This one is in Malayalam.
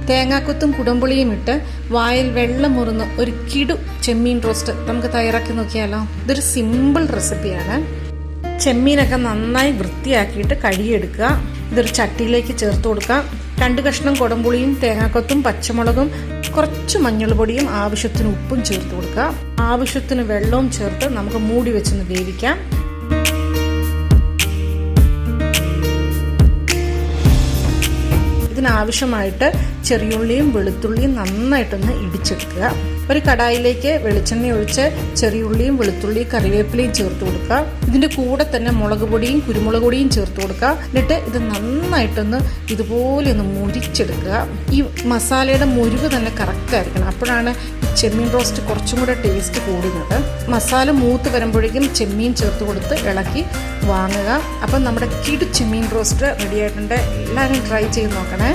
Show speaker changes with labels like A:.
A: തേങ്ങാക്കൊത്തും കുടംപുളിയും ഇട്ട് വായിൽ വെള്ളം മുറുന്ന ഒരു കിടു ചെമ്മീൻ റോസ്റ്റ് നമുക്ക് തയ്യാറാക്കി നോക്കിയാലോ. ഇതൊരു സിമ്പിൾ റെസിപ്പിയാണ്. ചെമ്മീനൊക്കെ നന്നായി വൃത്തിയാക്കിയിട്ട് കഴുകിയെടുക്കുക. ഇതൊരു ചട്ടിയിലേക്ക് ചേർത്ത് കൊടുക്കുക. 2 കഷ്ണം കുടംപുളിയും തേങ്ങാക്കൊത്തും പച്ചമുളകും കുറച്ച് മഞ്ഞൾ പൊടിയും ആവശ്യത്തിന് ഉപ്പും ചേർത്ത് കൊടുക്കുക. ആവശ്യത്തിന് വെള്ളവും ചേർത്ത് നമുക്ക് മൂടി വെച്ചൊന്ന് വേവിക്കാം. ഇതിനാവശ്യമായിട്ട് ചെറിയുള്ളിയും വെളുത്തുള്ളിയും നന്നായിട്ടൊന്ന് ഇടിച്ചെടുക്കുക. ഒരു കടായിലേക്ക് വെളിച്ചെണ്ണ ഒഴിച്ച് ചെറിയുള്ളിയും വെളുത്തുള്ളിയും കറിവേപ്പിലയും ചേർത്ത് കൊടുക്കുക. ഇതിൻ്റെ കൂടെ തന്നെ മുളക് പൊടിയും കുരുമുളക് പൊടിയും ചേർത്ത് കൊടുക്കുക. എന്നിട്ട് ഇത് നന്നായിട്ടൊന്ന് ഇതുപോലെ ഒന്ന് മുരിച്ചെടുക്കുക. ഈ മസാലയുടെ മുരിവ് തന്നെ കറക്റ്റ് ആയിരിക്കണം. അപ്പോഴാണ് ചെമ്മീൻ റോസ്റ്റ് കുറച്ചും കൂടെ ടേസ്റ്റ് കൂടുന്നത്. മസാല മൂത്ത് വരുമ്പോഴേക്കും ചെമ്മീൻ ചേർത്ത് കൊടുത്ത് ഇളക്കി വാങ്ങുക. അപ്പം നമ്മുടെ കിടു ചെമ്മീൻ റോസ്റ്റ് റെഡി ആയിട്ടുണ്ട്. എല്ലാവരും ട്രൈ ചെയ്ത് നോക്കണേ.